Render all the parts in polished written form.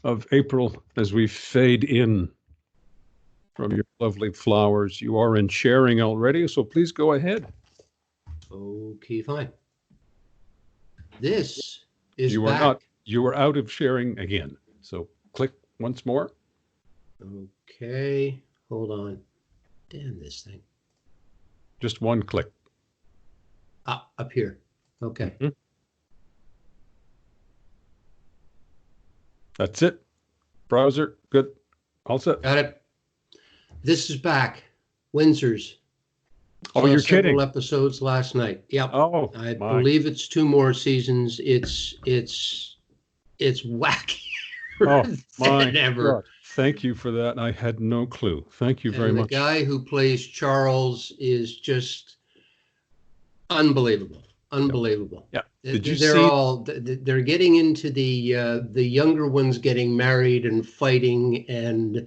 of April as we fade in from your lovely flowers. You are in sharing already, so please go ahead. Okay, fine. This is You are back. not. You are out of sharing again. So click once more. Okay, hold on. Damn this thing. Just one click. Up here. Okay. Mm-hmm. That's it. Browser, good. All set. Got it. This is back. Windsor's. Oh, you're kidding. Several episodes last night. Yep. Oh, I believe it's 2 more seasons. It's wackier than ever. God. Thank you for that. I had no clue. Thank you very much. The guy who plays Charles is just unbelievable. Unbelievable. Yeah. Did you see? They're getting into the younger ones getting married and fighting, and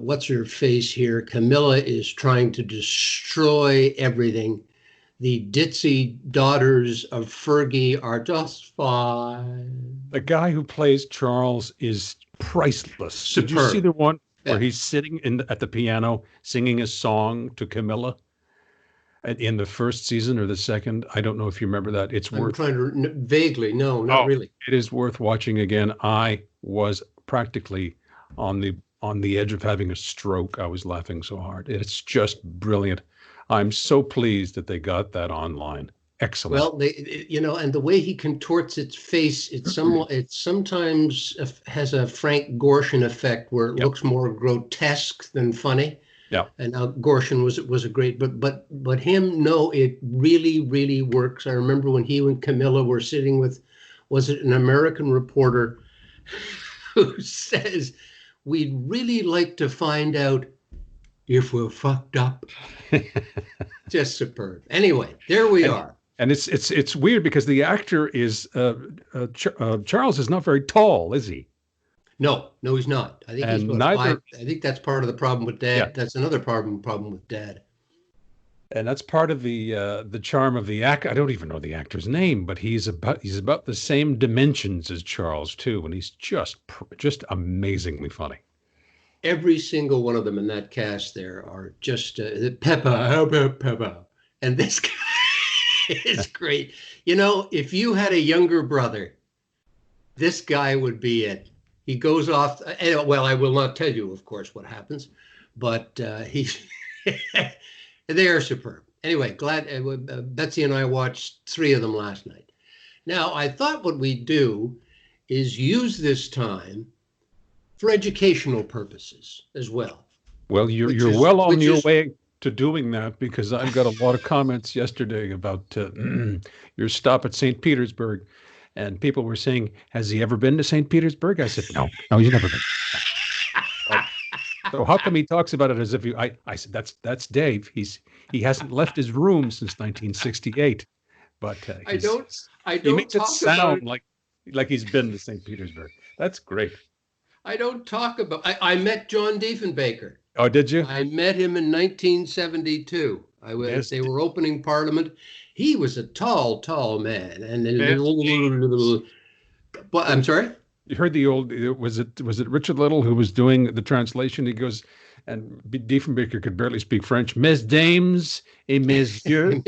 what's her face here? Camilla is trying to destroy everything. The ditzy daughters of Fergie are just fine. The guy who plays Charles is priceless. Superb. Did you see the one where he's sitting at the piano singing a song to Camilla in the first season or the second? I don't know if you remember that. I'm trying to vaguely. No, not really. It is worth watching again. I was practically on the edge of having a stroke. I was laughing so hard. It's just brilliant. I'm so pleased that they got that online. Excellent. Well, and the way he contorts its face, it sometimes has a Frank Gorshin effect where it looks more grotesque than funny. Yeah. And Gorshin was a great, but him, no, it really, really works. I remember when he and Camilla were sitting with, was it an American reporter who says, we'd really like to find out if we're fucked up. Just superb. Anyway, there we are. And it's weird because the actor is Charles is not very tall, is he? No, he's not. I think he's about 5. I think that's part of the problem with Dad. Yeah. That's another problem with Dad. And that's part of the charm of the act. I don't even know the actor's name, but he's about the same dimensions as Charles too, and he's just amazingly funny. Every single one of them in that cast there are just Peppa, and this guy is great. If you had a younger brother, this guy would be it. He goes off. Well, I will not tell you, of course, what happens, but they are superb. Anyway, glad Betsy and I watched 3 of them last night. Now, I thought what we'd do is use this time for educational purposes as well. Well, you're well on your way to doing that, because I've got a lot of comments yesterday about your stop at St. Petersburg, and people were saying, "Has he ever been to St. Petersburg?" I said, "No, he's never been." So how come he talks about it as if I said, "That's Dave. He hasn't left his room since 1968." But he makes it sound like he's been to St. Petersburg. That's great. I don't talk about. I met John Diefenbaker. Oh, did you? I met him in 1972. They were opening Parliament. He was a tall man, and but I'm sorry. You heard the old? Was it Richard Little who was doing the translation? He goes, and Diefenbaker could barely speak French. Mes dames et mes yeux,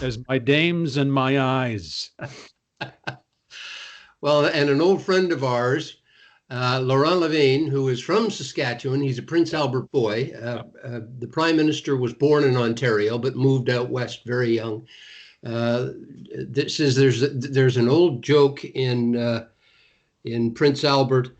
as my dames and my eyes. Well, and an old friend of ours, Laurent Levine, who is from Saskatchewan. He's a Prince Albert boy. The Prime Minister was born in Ontario, but moved out west very young. This is there's an old joke in Prince Albert.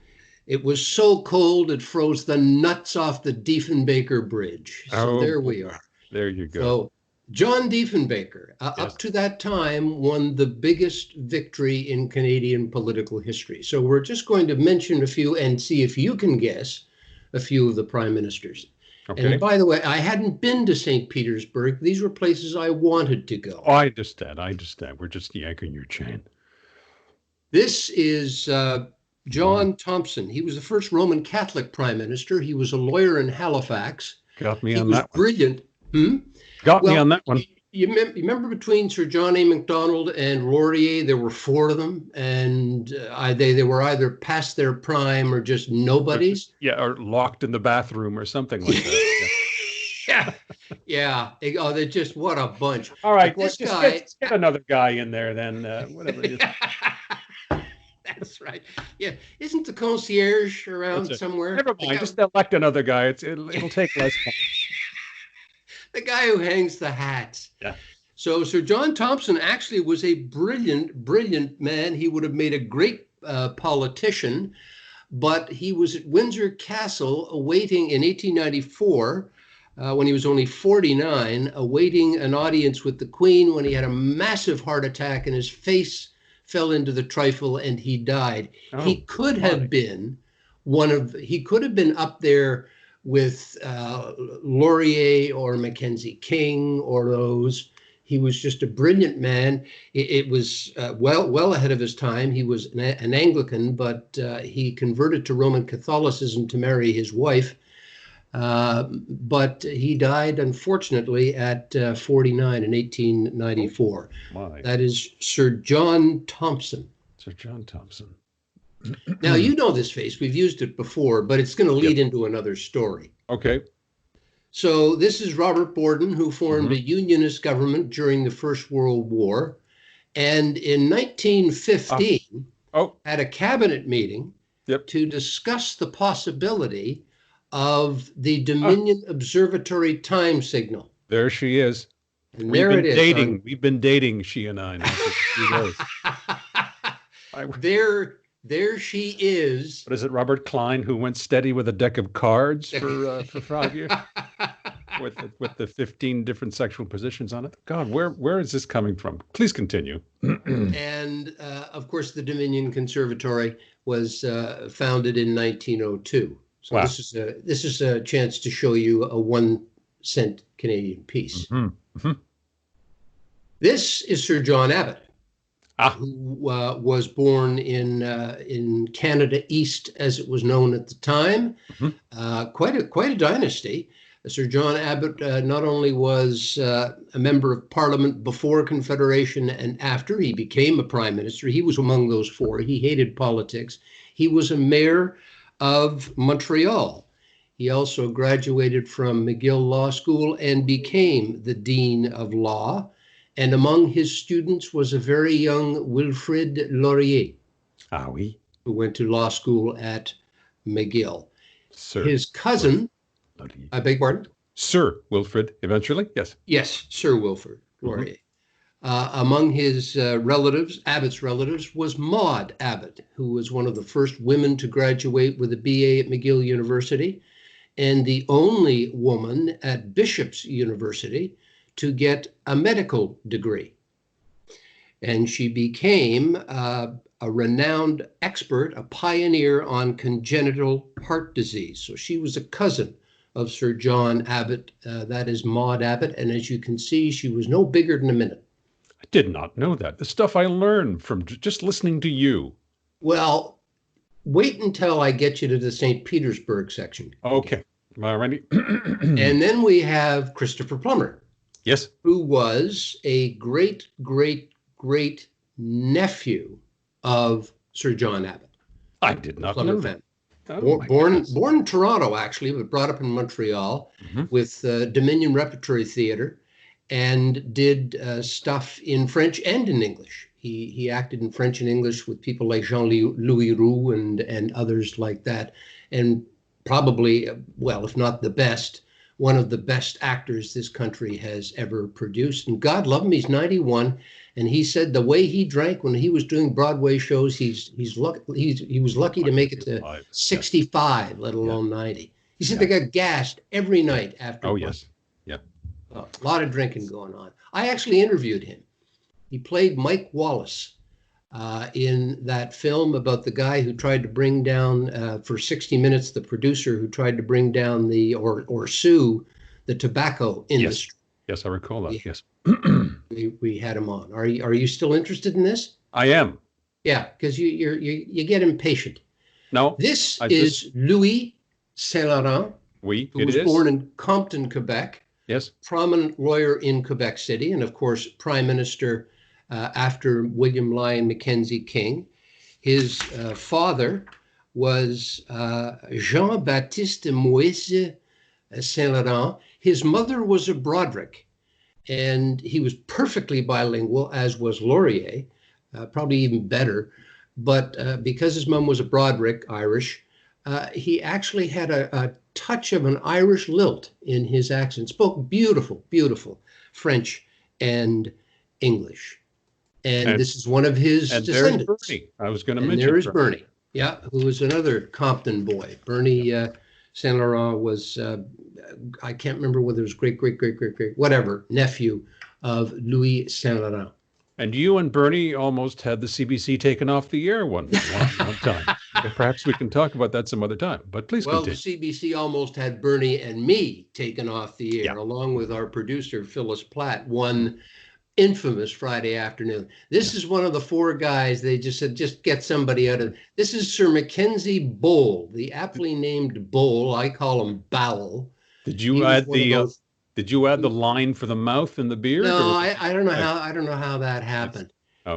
It was so cold it froze the nuts off the Diefenbaker Bridge. So there we are. There you go. So John Diefenbaker, up to that time, won the biggest victory in Canadian political history. So we're just going to mention a few and see if you can guess a few of the prime ministers. Okay. And by the way, I hadn't been to St. Petersburg. These were places I wanted to go. Oh, I understand. We're just yanking your chain. This is John Thompson. He was the first Roman Catholic prime minister. He was a lawyer in Halifax. Got me on that one. Brilliant. Got me on that one. You remember between Sir John A. Macdonald and Laurier, there were four of them, and they were either past their prime or just nobodies. Or locked in the bathroom or something like that. Yeah, yeah. Oh, they're just what a bunch. All right, well, this guy, get another guy in there then. Whatever it is. That's right. Yeah, isn't the concierge around somewhere? Never mind. Just elect another guy. It'll take less time. The guy who hangs the hats. Yeah. So Sir John Thompson actually was a brilliant man. He would have made a great politician, but he was at Windsor Castle awaiting in 1894, when he was only 49, awaiting an audience with the Queen when he had a massive heart attack and his face fell into the trifle and he died. He could have been up there with Laurier or Mackenzie King or those. He was just a brilliant man. It was well ahead of his time. He was an Anglican, but he converted to Roman Catholicism to marry his wife. But he died, unfortunately, at 49 in 1894. That is Sir John Thompson. Sir John Thompson. Now, you know this face. We've used it before, but it's going to lead into another story. Okay. So this is Robert Borden, who formed a unionist government during the First World War. And in 1915, had a cabinet meeting to discuss the possibility of the Dominion Observatory time signal. There she is. And We've been dating, she and I. There she is. What is it, Robert Klein, who went steady with a deck of cards for 5 years? with the 15 different sexual positions on it? God, where is this coming from? Please continue. And, of course, the Dominion Conservatory was founded in 1902. So this is a chance to show you a 1-cent Canadian piece. This is Sir John Abbott, who was born in Canada East, as it was known at the time. Quite a dynasty. Sir John Abbott not only was a member of Parliament before Confederation and after he became a prime minister, he was among those four. He hated politics. He was a mayor of Montreal. He also graduated from McGill Law School and became the Dean of Law. And among his students was a very young Wilfrid Laurier, who went to law school at McGill. His cousin, I beg pardon? Sir Wilfrid, eventually, yes. Yes, Sir Wilfrid Laurier. Among his relatives, Abbott's relatives, was Maud Abbott, who was one of the first women to graduate with a BA at McGill University, and the only woman at Bishop's University to get a medical degree. And she became a renowned expert, a pioneer on congenital heart disease. So she was a cousin of Sir John Abbott. That is Maud Abbott. And as you can see, she was no bigger than a minute. I did not know that. The stuff I learned from just listening to you. Well, wait until I get you to the St. Petersburg section. Okay. All righty. And then we have Christopher Plummer. Yes. Who was a great nephew of Sir John Abbott. I did not know that. Born in Toronto, actually, but brought up in Montreal with Dominion Repertory Theatre, and did stuff in French and in English. He acted in French and English with people like Jean-Louis Roux and others like that. And probably, well, if not the best, one of the best actors this country has ever produced. And God love him, he's 91. And he said the way he drank when he was doing Broadway shows, he was lucky to make it to 65, let alone 90. He said they got gassed every night after. Oh, yes. Yeah. A lot of drinking going on. I actually interviewed him. He played Mike Wallace in that film about the guy who tried to bring down, for 60 Minutes, the producer who tried to bring down or sue the tobacco industry. Yes, I recall that. Yes. We had him on. Are you still interested in this? I am. Yeah, because you get impatient. No. This is Louis Saint Laurent, who was born in Compton, Quebec. Yes. prominent lawyer in Quebec City, and of course, Prime Minister after William Lyon Mackenzie King. His father was Jean-Baptiste Moise Saint-Laurent. His mother was a Broderick, and he was perfectly bilingual, as was Laurier, probably even better. But because his mom was a Broderick, Irish, he actually had a touch of an Irish lilt in his accent, spoke beautiful, beautiful French and English. And this is one of his descendants. There's Bernie. I was going to and mention there is Bernie, yeah, who was another Compton boy. Bernie Saint Laurent was, I can't remember whether it was great, whatever, nephew of Louis Saint Laurent. And you and Bernie almost had the CBC taken off the air one time. Perhaps we can talk about that some other time, but please continue. Well, the CBC almost had Bernie and me taken off the air, along with our producer, Phyllis Platt, one infamous Friday afternoon. This is one of the four guys they just said, just get somebody out of. This is Sir Mackenzie Bowell, the aptly named Bowell. I call him Bowell. Did you add the line for the mouth and the beard? No, I don't know how that happened.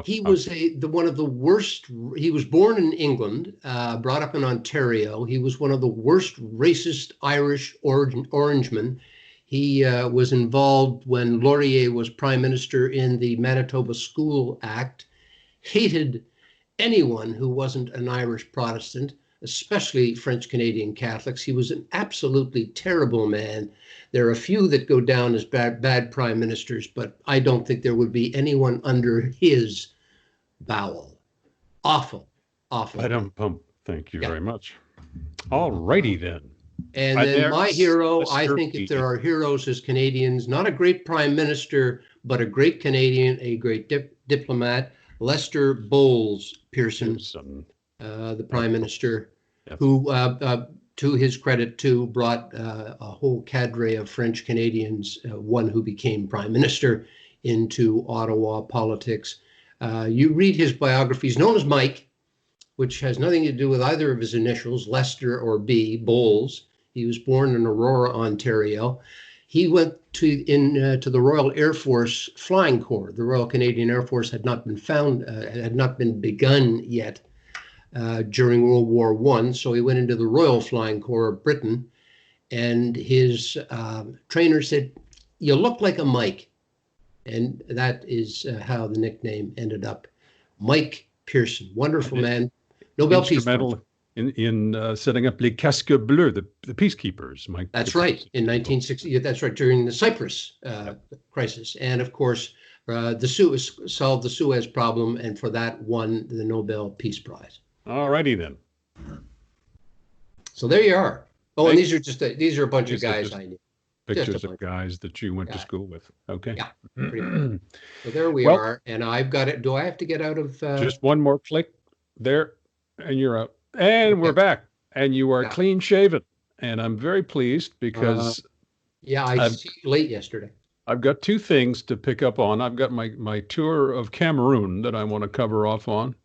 He was one of the worst. He was born in England, brought up in Ontario. He was one of the worst racist Irish Orangemen. He was involved when Laurier was prime minister in the Manitoba School Act, hated anyone who wasn't an Irish Protestant, especially French Canadian Catholics. He was an absolutely terrible man. There are a few that go down as bad prime ministers, but I don't think there would be anyone under his bowel. Awful. Thank you very much. All righty then. And then my hero, I think if there are heroes as Canadians, not a great prime minister, but a great Canadian, a great diplomat, Lester Bowles Pearson, the prime minister, who, to his credit, too, brought a whole cadre of French Canadians, one who became prime minister, into Ottawa politics. You read his biography. He's known as Mike, which has nothing to do with either of his initials, Lester or B, Bowles. He was born in Aurora, Ontario. He went to the Royal Air Force Flying Corps. The Royal Canadian Air Force had not been begun yet during World War I. So he went into the Royal Flying Corps of Britain, and his trainer said, "You look like a Mike," and that is how the nickname ended up. Mike Pearson, wonderful man, Nobel Peace Prize. In setting up Les Casques Bleus, the peacekeepers, Mike. That's right, in 1960. That's right, during the Cyprus crisis, and of course, solved the Suez problem, and for that won the Nobel Peace Prize. All righty then. So there you are. Oh, and these are a bunch of guys I knew. Pictures of guys that you went to school with. Okay. Yeah. So there we are, and I've got it. Do I have to get out of? Just one more click there, and you're out. And we're back, and you are clean shaven, and I'm very pleased because I see you late yesterday. I've got two things to pick up on. I've got my tour of Cameroon that I want to cover off on.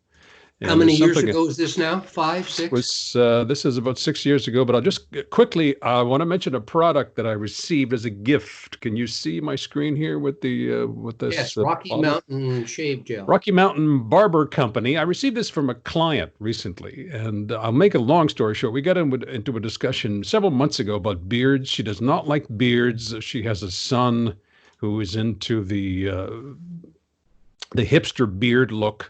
And how many years ago is this now? 5, 6? This is about 6 years ago, but I'll just quickly, I want to mention a product that I received as a gift. Can you see my screen here with this? Yes, Rocky Mountain Shave Gel. Rocky Mountain Barber Company. I received this from a client recently, and I'll make a long story short. We got into a discussion several months ago about beards. She does not like beards. She has a son who is into the hipster beard look.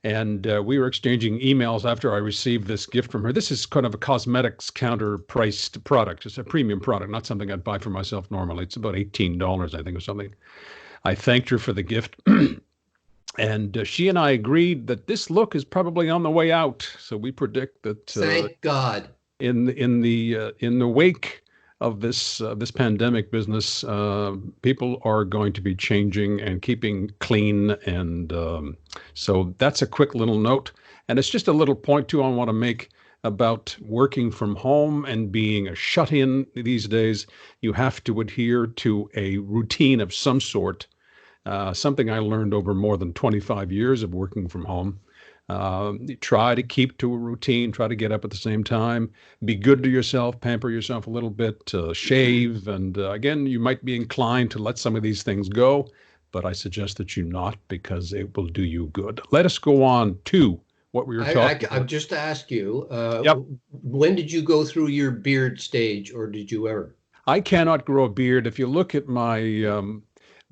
And we were exchanging emails after I received this gift from her. This is kind of a cosmetics counter-priced product. It's a premium product, not something I'd buy for myself normally. It's about $18, I think, or something. I thanked her for the gift. And she and I agreed that this look is probably on the way out. So we predict that thank God. In the wake of this pandemic business, people are going to be changing and keeping clean, and so that's a quick little note. And it's just a little point too I want to make about working from home and being a shut-in these days. You have to adhere to a routine of some sort, something I learned over more than 25 years of working from home. Try to keep to a routine, try to get up at the same time, be good to yourself, pamper yourself a little bit, shave. And again, you might be inclined to let some of these things go, but I suggest that you not, because it will do you good. Let us go on to what we were talking I've about. just asked you, Yep. when did you go through your beard stage, or did you ever? I cannot grow a beard. If you look at my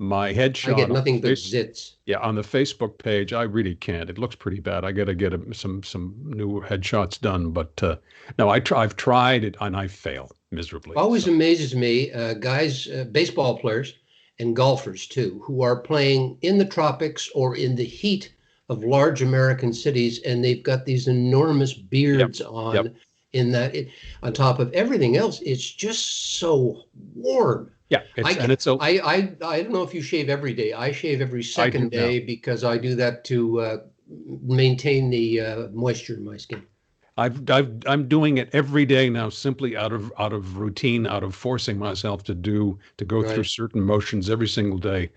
I headshot get on nothing but face, zits. yeah, on the Facebook page, I really can't. It looks pretty bad. I got to get some new headshots done, but no, I've tried it and I fail miserably. Always So amazes me, guys, baseball players and golfers too, who are playing in the tropics or in the heat of large American cities, and they've got these enormous yep, beards yep, on. On top of everything else, it's just so warm. yeah. I It's can and it's a I don't know if you shave every day. I shave every I do second now. day because I do that to maintain the moisture in my skin. I'm doing it every day now, simply out of routine, out of forcing myself to go through Right. certain motions every single day,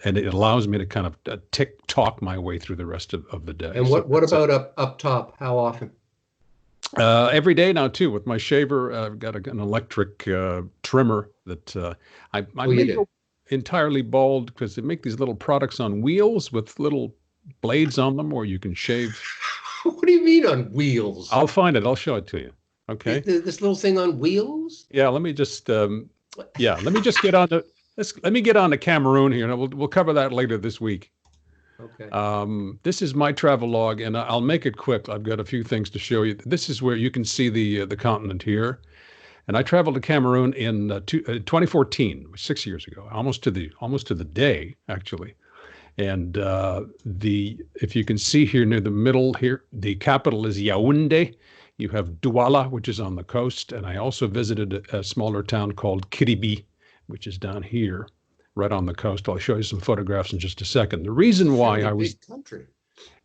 and it allows me to kind of tick tock my way through the rest of the day. And So what that's it. about up top? How often? Every day now too with my shaver. I've got an electric trimmer that I Oh, you may do. go entirely bald because they make these little products on wheels with little blades on them, or you can shave. What do you mean on wheels? I'll find it. I'll show it to you. Okay. This little thing on wheels? Yeah. Let me just get on to let me get on to Cameroon here, and we'll cover that later this week. Okay. This is my travel log, and I'll make it quick. I've got a few things to show you. This is where you can see the continent here. And I traveled to Cameroon in 2014, 6 years ago, almost to the day actually. And the if you can see here near the middle here, the capital is Yaoundé. You have Douala, which is on the coast, and I also visited a smaller town called Kiribi, which is down here, right on the coast. I'll show you some photographs in just a second. The reason why Fairly I was big country.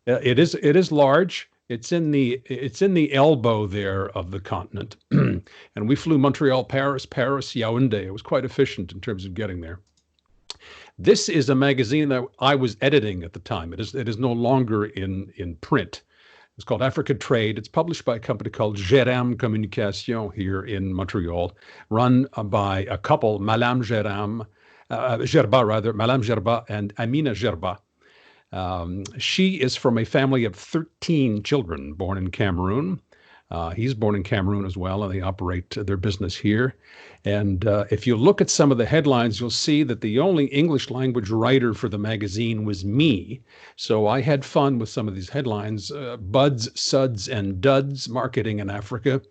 it is large. It's in the elbow there of the continent, and we flew Montreal, Paris, Yaoundé. It was quite efficient in terms of getting there. This is a magazine that I was editing at the time. It is no longer in print. It's called Africa Trade. It's published by a company called Geram Communication here in Montreal, run by a couple, Madame Gerba rather, Madame Gerba and Amina Gerba. She is from a family of 13 children born in Cameroon. He's born in Cameroon as well, and they operate their business here. And if you look at some of the headlines, you'll see that the only English language writer for the magazine was me. So I had fun with some of these headlines: buds, suds, and duds, marketing in Africa.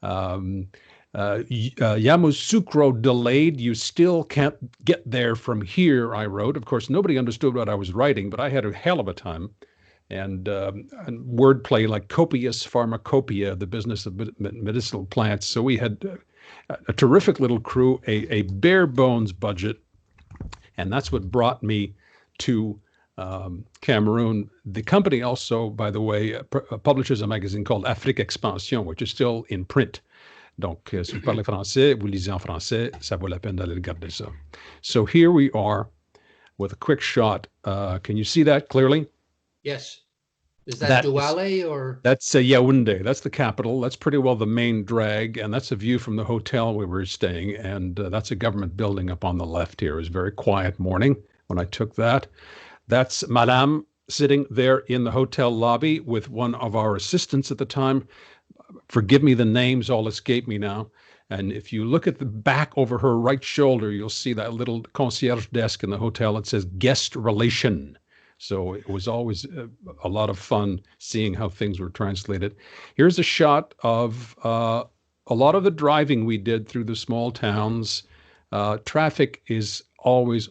Um, Yamoussoukro delayed. You still can't get there from here, I wrote. Of course, nobody understood what I was writing, but I had a hell of a time. And wordplay like copious pharmacopoeia, the business of medicinal plants. So we had a terrific little crew, a bare bones budget, and that's what brought me to Cameroon. The company also, by the way, publishes a magazine called Afrique Expansion, which is still in print. Donc, si vous parlez français, vous lisez en français, ça vaut la peine d'aller regarder ça. So here we are with a quick shot. Can you see that clearly? Yes. Is that That is Douala or? That's Yaoundé. That's the capital. That's pretty well the main drag, and that's a view from the hotel we were staying. And that's a government building up on the left here. It was a very quiet morning when I took that. That's Madame sitting there in the hotel lobby with one of our assistants at the time. Forgive me, the names all escape me now. And if you look at the back over her right shoulder, you'll see that little concierge desk in the hotel. It says guest relation. So it was always a lot of fun seeing how things were translated. Here's a shot of a lot of the driving we did through the small towns. Traffic is always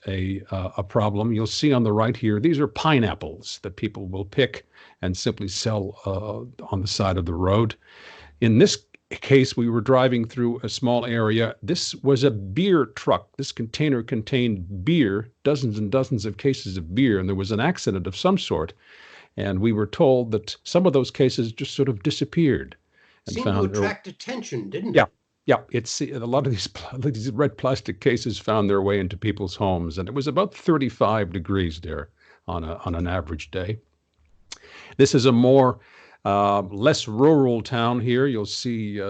a problem. You'll see on the right here, these are pineapples that people will pick and simply sell on the side of the road. In this case, we were driving through a small area. This was a beer truck. This container contained beer, dozens and dozens of cases of beer, and there was an accident of some sort. And we were told that some of those cases just sort of disappeared and Seemed to found. attract attention, didn't Yeah, it? Yeah, it's a lot of these red plastic cases found their way into people's homes, and it was about 35 degrees there on an average day. This is a more less rural town here. You'll see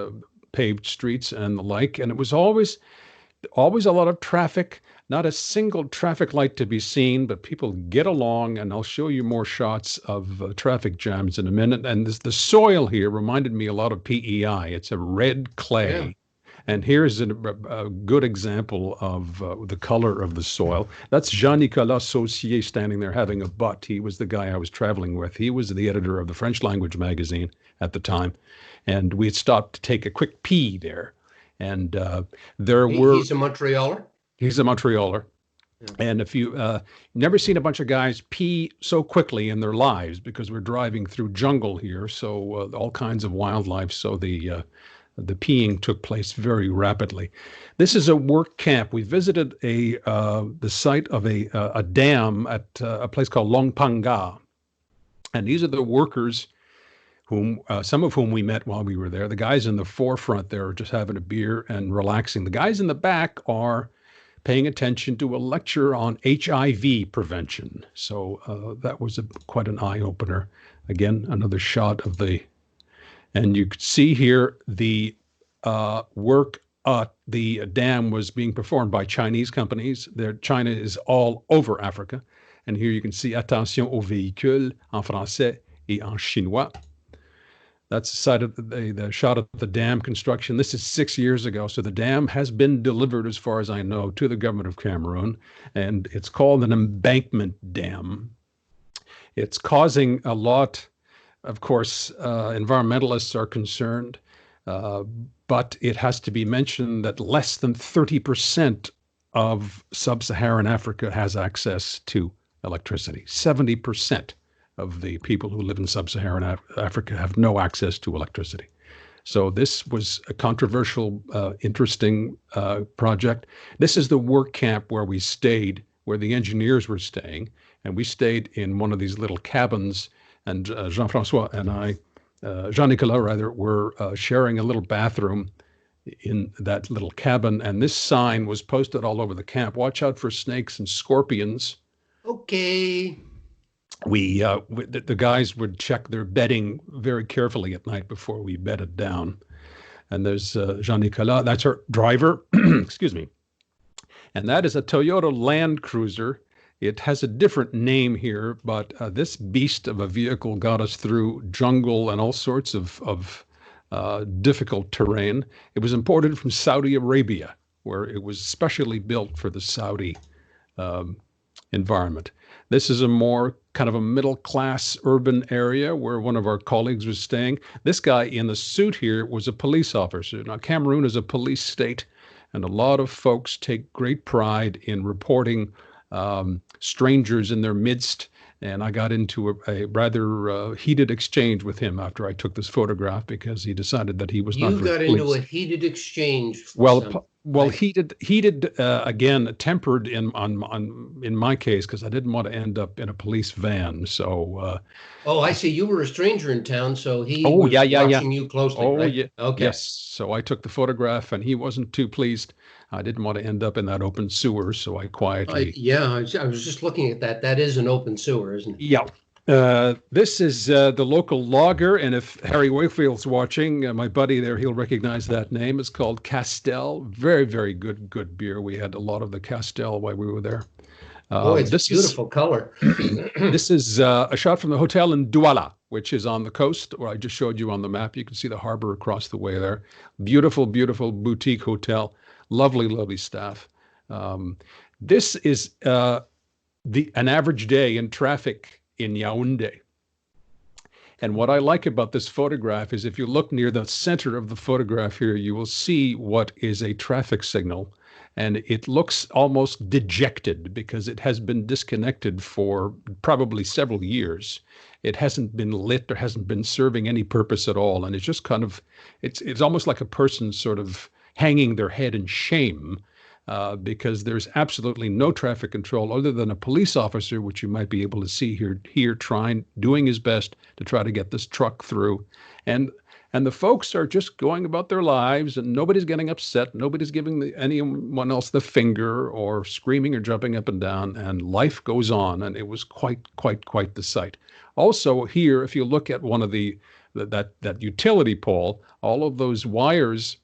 paved streets and the like, and it was always a lot of traffic. Not a single traffic light to be seen, but people get along, and I'll show you more shots of traffic jams in a minute. And the soil here reminded me a lot of PEI. It's a red clay. Yeah. And here's a good example of the color of the soil. That's Jean-Nicolas Saucier standing there having a butt. He was the guy I was traveling with. He was the editor of the French language magazine at the time. And we had stopped to take a quick pee there. And He's a Montrealer? He's a Montrealer. Yeah. And if you never seen a bunch of guys pee so quickly in their lives, because we're driving through jungle here, so all kinds of wildlife. So the peeing took place very rapidly. This is a work camp. We visited the site of a dam at a place called Longpanga, and these are the workers some of whom we met while we were there. The guys in the forefront there are just having a beer and relaxing. The guys in the back are paying attention to a lecture on HIV prevention. So that was quite an eye-opener. Again, another shot of and you could see here the work the dam was being performed by Chinese companies. China is all over Africa. And here you can see attention aux véhicules en français et en chinois. That's the side of the shot of the dam construction. This is 6 years ago. So the dam has been delivered, as far as I know, to the government of Cameroon. And it's called an embankment dam. It's causing a lot. Of course, environmentalists are concerned, but it has to be mentioned that less than 30% of sub-Saharan Africa has access to electricity. 70% of the people who live in sub-Saharan Africa have no access to electricity. So this was a controversial, interesting project. This is the work camp where we stayed, where the engineers were staying, and we stayed in one of these little cabins. And Jean-François and Jean-Nicolas rather, were sharing a little bathroom in that little cabin. And this sign was posted all over the camp: watch out for snakes and scorpions. Okay. The guys would check their bedding very carefully at night before we bedded down. And there's Jean-Nicolas, that's our driver, excuse me. And that is a Toyota Land Cruiser. It has a different name here, but this beast of a vehicle got us through jungle and all sorts of difficult terrain. It was imported from Saudi Arabia, where it was specially built for the Saudi environment. This is a more kind of a middle-class urban area where one of our colleagues was staying. This guy in the suit here was a police officer. Now, Cameroon is a police state, and a lot of folks take great pride in reporting strangers in their midst. And I got into a rather heated exchange with him after I took this photograph, because he decided that he was not. You got into a heated exchange. Well, heated again, tempered in my case, because I didn't want to end up in a police van. So. Oh, I see. You were a stranger in town, so he was watching you closely. Oh, right? yeah. Okay. Yes. So I took the photograph, and he wasn't too pleased. I didn't want to end up in that open sewer, so I quietly. I was just looking at that. That is an open sewer, isn't it? Yeah. This is the local lager, and if Harry Wayfield's watching, my buddy there, he'll recognize that name. It's called Castel. Very, very good beer. We had a lot of the Castel while we were there. It's beautiful color. This is a shot from the hotel in Douala, which is on the coast, where I just showed you on the map. You can see the harbor across the way there. Beautiful, beautiful boutique hotel. Lovely, lovely staff. This is an average day in traffic in Yaoundé. And what I like about this photograph is if you look near the center of the photograph here, you will see what is a traffic signal. And it looks almost dejected because it has been disconnected for probably several years. It hasn't been lit or hasn't been serving any purpose at all. And it's just kind of, it's almost like a person sort of hanging their head in shame because there's absolutely no traffic control other than a police officer, which you might be able to see here doing his best to try to get this truck through. And And the folks are just going about their lives, and nobody's getting upset. Nobody's giving anyone else the finger or screaming or jumping up and down, and life goes on. And it was quite the sight. Also here, if you look at one of that utility pole, all of those wires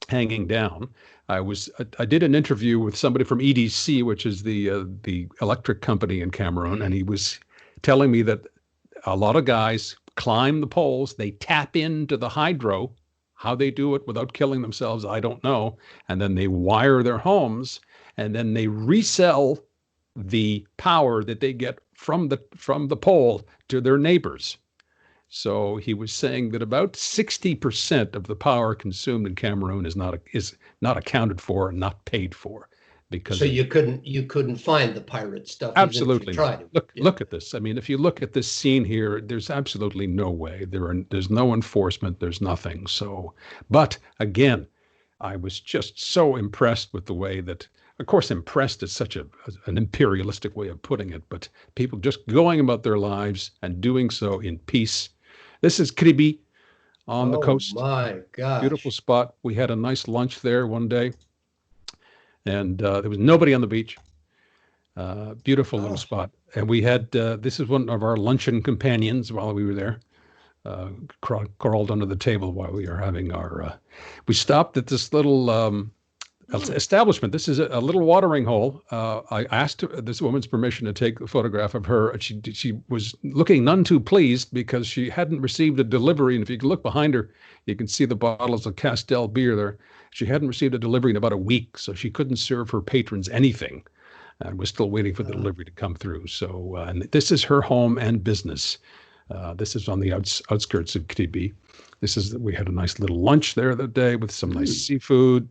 hanging down. I did an interview with somebody from EDC, which is the electric company in Cameroon, and he was telling me that a lot of guys climb the poles, they tap into the hydro. How they do it without killing themselves, I don't know. And then they wire their homes, and then they resell the power that they get from the pole to their neighbors. So he was saying that about 60% of the power consumed in Cameroon is not accounted for and not paid for, because so you couldn't find the pirate stuff. Absolutely. Even if you tried. Look at this. I mean, if you look at this scene here, there's absolutely no way. There's no enforcement. There's nothing. So, but again, I was just so impressed with the way that, of course, impressed is such an imperialistic way of putting it, but people just going about their lives and doing so in peace. This is Kribi on the coast. Oh my gosh. Beautiful spot. We had a nice lunch there one day, and there was nobody on the beach. Beautiful little spot. And we had, this is one of our luncheon companions while we were there, crawled under the table while we were having we stopped at this little establishment. This is a little watering hole. I asked this woman's permission to take a photograph of her. She was looking none too pleased because she hadn't received a delivery. And if you can look behind her, you can see the bottles of Castel beer there. She hadn't received a delivery in about a week, so she couldn't serve her patrons anything. And was still waiting for the delivery to come through. So, and this is her home and business. This is on the outskirts of Kribi. We had a nice little lunch there that day with some nice seafood.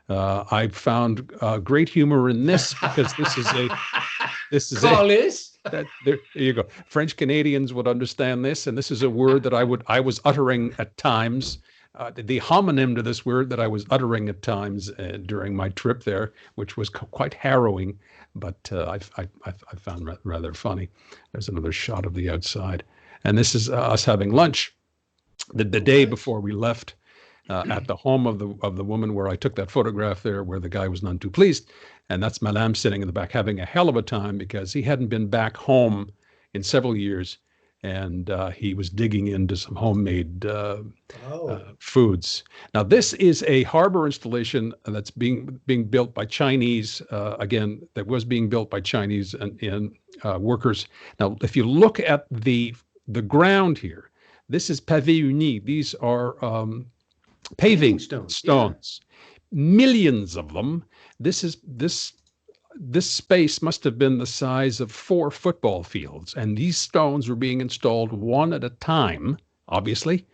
I found great humor in this because this is there you go. French Canadians would understand this, and this is a word that I was uttering at times. The homonym to this word that I was uttering at times during my trip there, which was quite harrowing, but I found rather funny. There's another shot of the outside, and this is us having lunch the day before we left. At the home of the woman where I took that photograph there, where the guy was none too pleased, and that's Madame sitting in the back having a hell of a time because he hadn't been back home in several years, and he was digging into some homemade foods. Now this is a harbor installation that's being built by Chinese. Again, that was being built by Chinese and workers. Now, if you look at the ground here, this is pavé uni. These are paving stones. Yeah. Millions of them. This space must have been the size of 4 football fields, and these stones were being installed one at a time, obviously,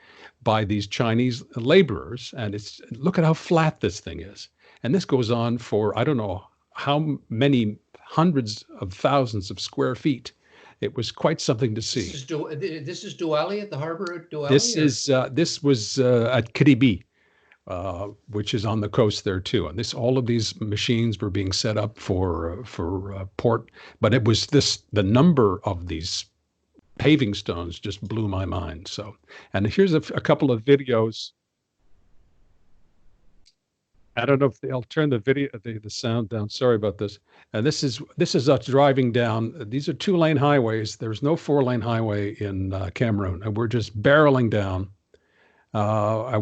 by these Chinese laborers. And look at how flat this thing is. And this goes on for I don't know how many hundreds of thousands of square feet. It was quite something to see. This is Douala at the harbor at Douala? This was at Kribi, which is on the coast there too. And all of these machines were being set up for port, but it was the number of these paving stones just blew my mind. So, and here's a couple of videos. I don't know if I'll turn the sound down. Sorry about this. And this is us driving down. These are 2-lane highways. There's no 4-lane highway in Cameroon, and we're just barreling down.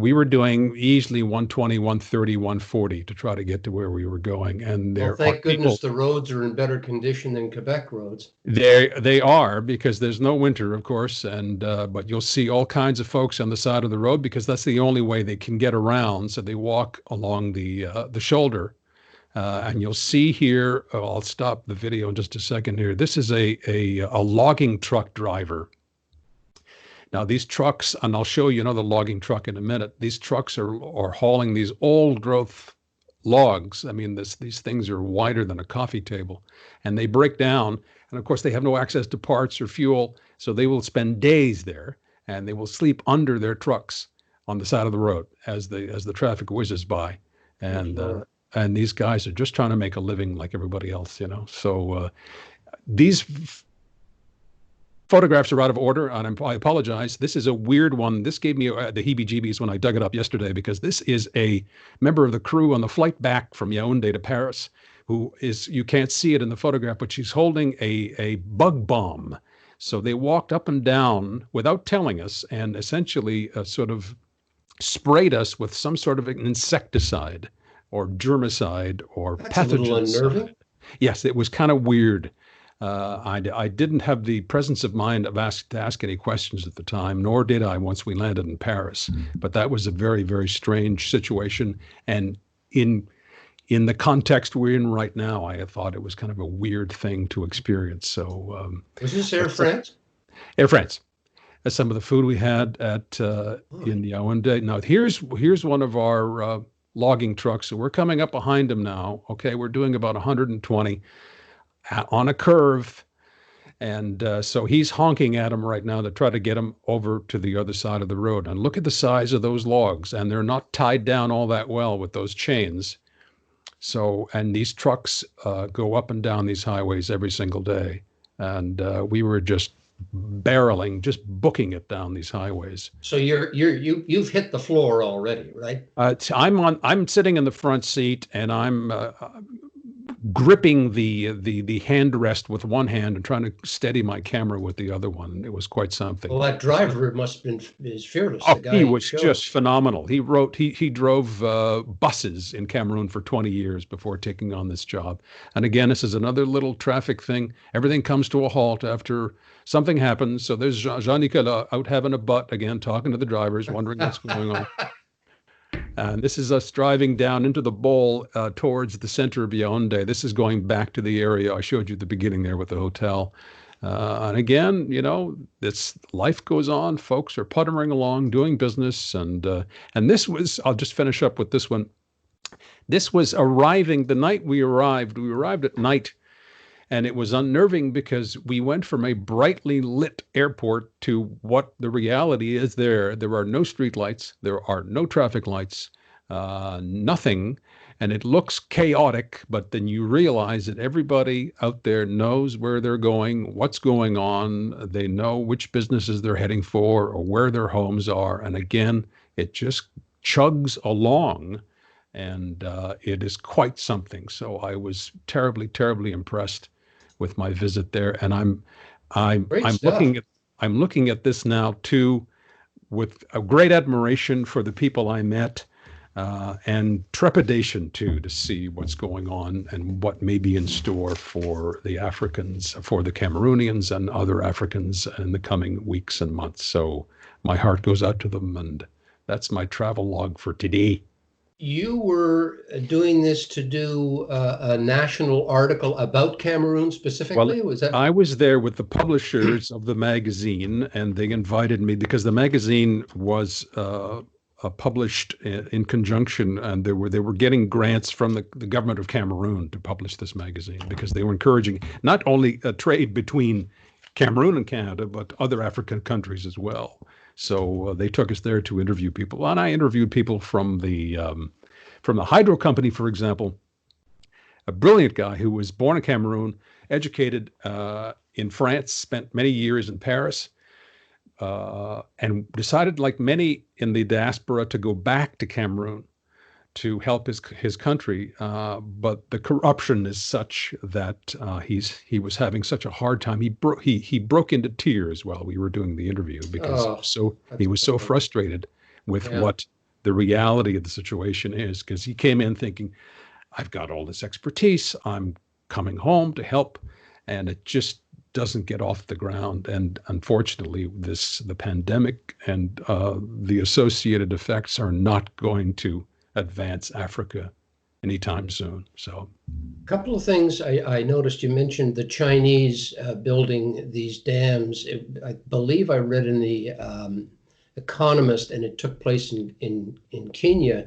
We were doing easily 120, 130, 140 to try to get to where we were going. And thank goodness the roads are in better condition than Quebec roads. They are, because there's no winter, of course, and but you'll see all kinds of folks on the side of the road because that's the only way they can get around. So they walk along the shoulder, and you'll see here. I'll stop the video in just a second here. This is a logging truck driver. Now these trucks, and I'll show you another logging truck in a minute. These trucks are hauling these old growth logs. I mean, these things are wider than a coffee table, and they break down. And of course, they have no access to parts or fuel, so they will spend days there, and they will sleep under their trucks on the side of the road as the traffic whizzes by. And these guys are just trying to make a living like everybody else, you know. So these photographs are out of order, and I apologize. This is a weird one. This gave me the heebie-jeebies when I dug it up yesterday, because this is a member of the crew on the flight back from Yaoundé to Paris, who is, you can't see it in the photograph, but she's holding a bug bomb. So they walked up and down without telling us, and essentially sort of sprayed us with some sort of an insecticide or germicide or That's a little unnerving. Yes, it was kind of weird. I didn't have the presence of mind to ask any questions at the time, nor did I once we landed in Paris. But that was a very, very strange situation. And in the context we're in right now, I thought it was kind of a weird thing to experience. So was this Air France? Air France. Some of the food we had at in the Yaoundé. Now here's one of our logging trucks. So we're coming up behind him now. Okay, we're doing about 120 on a curve, and so he's honking at him right now to try to get him over to the other side of the road. And look at the size of those logs, and they're not tied down all that well with those chains. So, and these trucks go up and down these highways every single day, and we were just barreling, just booking it down these highways. So you've hit the floor already, right? I'm sitting in the front seat, and I'm gripping the handrest with one hand and trying to steady my camera with the other one. It was quite something. Well, that driver must have been is fearless. Oh, he was just phenomenal. He drove buses in Cameroon for 20 years before taking on this job. And again, this is another little traffic thing. Everything comes to a halt after something happens. So there's Jean-Nicolas out having a butt again, talking to the drivers, wondering what's going on. And this is us driving down into the bowl towards the center of Yaoundé. This is going back to the area I showed you at the beginning there with the hotel. And again, you know, this life goes on. Folks are puttering along, doing business. And this was, I'll just finish up with this one. This was arriving the night we arrived. We arrived at night. And it was unnerving because we went from a brightly lit airport to what the reality is there. There are no street lights. There are no traffic lights, nothing. And it looks chaotic, but then you realize that everybody out there knows where they're going, what's going on. They know which businesses they're heading for or where their homes are. And again, it just chugs along. And it is quite something. So I was terribly, terribly impressed with my visit there, and I'm looking at this now too, with a great admiration for the people I met, and trepidation too, to see what's going on and what may be in store for the Africans, for the Cameroonians and other Africans in the coming weeks and months. So my heart goes out to them, and that's my travel log for today. You were doing this to do a national article about Cameroon specifically? Was that? I was there with the publishers of the magazine, and they invited me because the magazine was published in conjunction, and they were getting grants from the government of Cameroon to publish this magazine because they were encouraging not only a trade between Cameroon and Canada, but other African countries as well. So they took us there to interview people, and I interviewed people from the hydro company, for example, a brilliant guy who was born in Cameroon, educated in France, spent many years in Paris, and decided, like many in the diaspora, to go back to Cameroon to help his country. But the corruption is such that he was having such a hard time. He broke into tears while we were doing the interview because he was so frustrated with what the reality of the situation is, because he came in thinking, I've got all this expertise, I'm coming home to help, and it just doesn't get off the ground. And unfortunately, the pandemic and the associated effects are not going to advance Africa anytime soon. So a couple of things I noticed. You mentioned the Chinese building these dams. I believe I read in the Economist, and it took place in Kenya,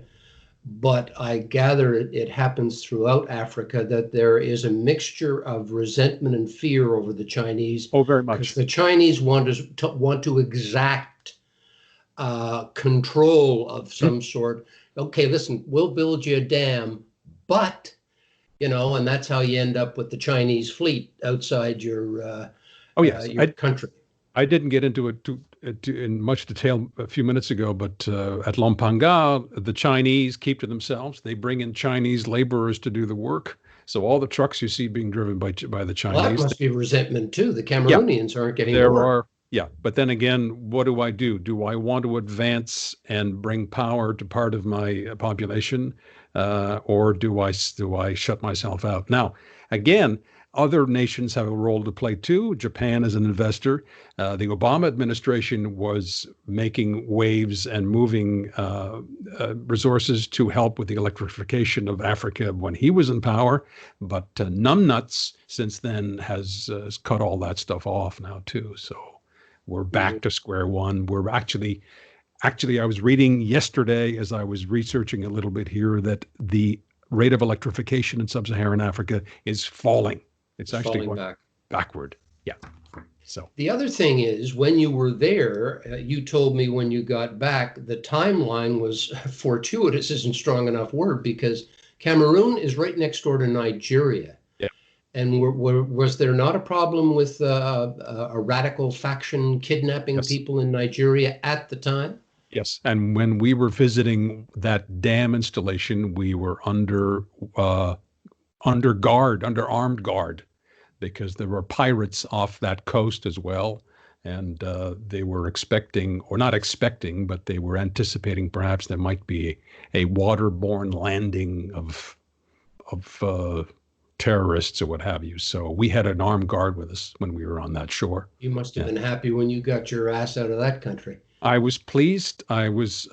but I gather it happens throughout Africa, that there is a mixture of resentment and fear over the Chinese. Oh, very much. Because the Chinese want to exact control of some sort. Okay, listen, we'll build you a dam, but, you know, and that's how you end up with the Chinese fleet outside your country. I didn't get into it in much detail a few minutes ago, but at Lompanga, the Chinese keep to themselves. They bring in Chinese laborers to do the work. So all the trucks you see being driven by the Well, that Chinese, must be resentment too. The yeah, Cameroonians aren't getting to there work. are, yeah. But then again, what do I do? Do I want to advance and bring power to part of my population, or do I shut myself out? Now, again, other nations have a role to play too. Japan is an investor. The Obama administration was making waves and moving resources to help with the electrification of Africa when he was in power. But numbnuts since then has cut all that stuff off now too. So we're back to square one. We're actually, I was reading yesterday as I was researching a little bit here that the rate of electrification in sub-Saharan Africa is falling. It's actually Falling going back. backward. Yeah. So The other thing is, when you were there, you told me when you got back, the timeline was fortuitous, isn't strong enough word, because Cameroon is right next door to Nigeria. yeah, And was there not a problem with a radical faction kidnapping yes, people in Nigeria at the time? yes. And when we were visiting that dam installation, we were under guard, under armed guard, because there were pirates off that coast as well. And they were expecting, or not expecting, but they were anticipating perhaps there might be a waterborne landing of terrorists or what have you. So we had an armed guard with us when we were on that shore. You must have Yeah. been happy when you got your ass out of that country. I was pleased. It was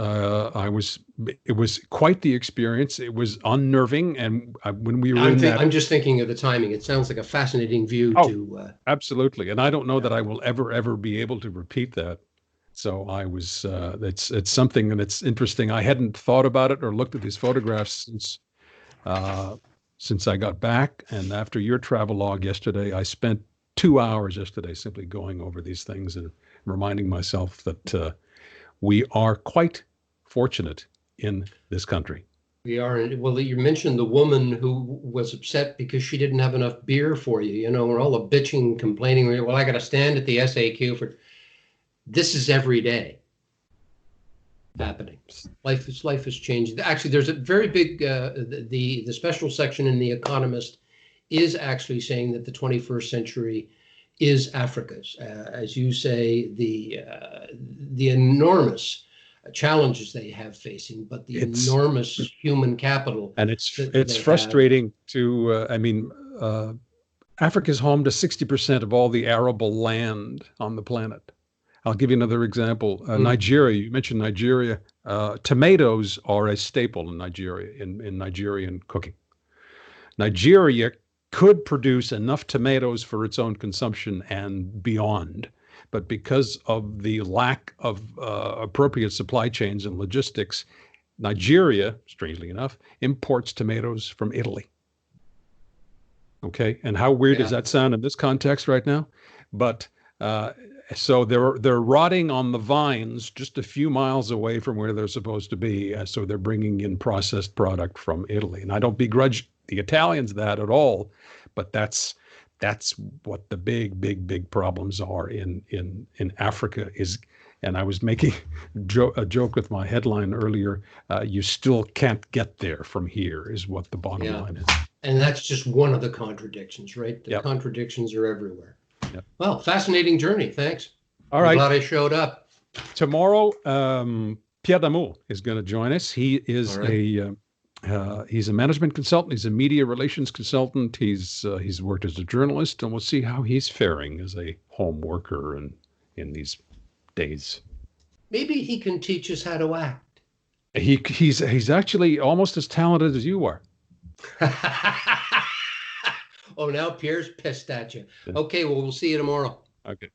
quite the experience. It was unnerving. And when we were in that, I'm just thinking of the timing. It sounds like a fascinating view oh, to. absolutely. And I don't know that I will ever be able to repeat that. So I was, it's something, and it's interesting. I hadn't thought about it or looked at these photographs since I got back. And after your travel log yesterday, I spent 2 hours yesterday simply going over these things and reminding myself that we are quite fortunate in this country. We are. Well, you mentioned the woman who was upset because she didn't have enough beer for you. You know, we're all the bitching, complaining. Well, I got to stand at the SAQ for. This is every day happening. Life is changing. Actually, there's a very big. The special section in The Economist is actually saying that the 21st century is Africa's. As you say, the enormous challenges they have facing, but the enormous human capital. And it's frustrating to, Africa is home to 60% of all the arable land on the planet. I'll give you another example. Nigeria, you mentioned Nigeria. Tomatoes are a staple in Nigeria, in Nigerian cooking. Nigeria could produce enough tomatoes for its own consumption and beyond. But because of the lack of appropriate supply chains and logistics, Nigeria, strangely enough, imports tomatoes from Italy. Okay, and how weird does that sound in this context right now? But so they're rotting on the vines just a few miles away from where they're supposed to be. So they're bringing in processed product from Italy, and I don't begrudge the Italians that at all, but that's what the big problems are in Africa is. And I was making a joke with my headline earlier. You still can't get there from here is what the bottom line is. And that's just one of the contradictions, right? The contradictions are everywhere. Yep. Well, fascinating journey. Thanks. All right. I'm glad I showed up. Tomorrow, Pierre Damour is going to join us. He is he's a management consultant. He's a media relations consultant. He's worked as a journalist, and we'll see how he's faring as a home worker in these days. Maybe he can teach us how to act. He's actually almost as talented as you are. Oh, now Pierre's pissed at you. Okay, well, we'll see you tomorrow. Okay.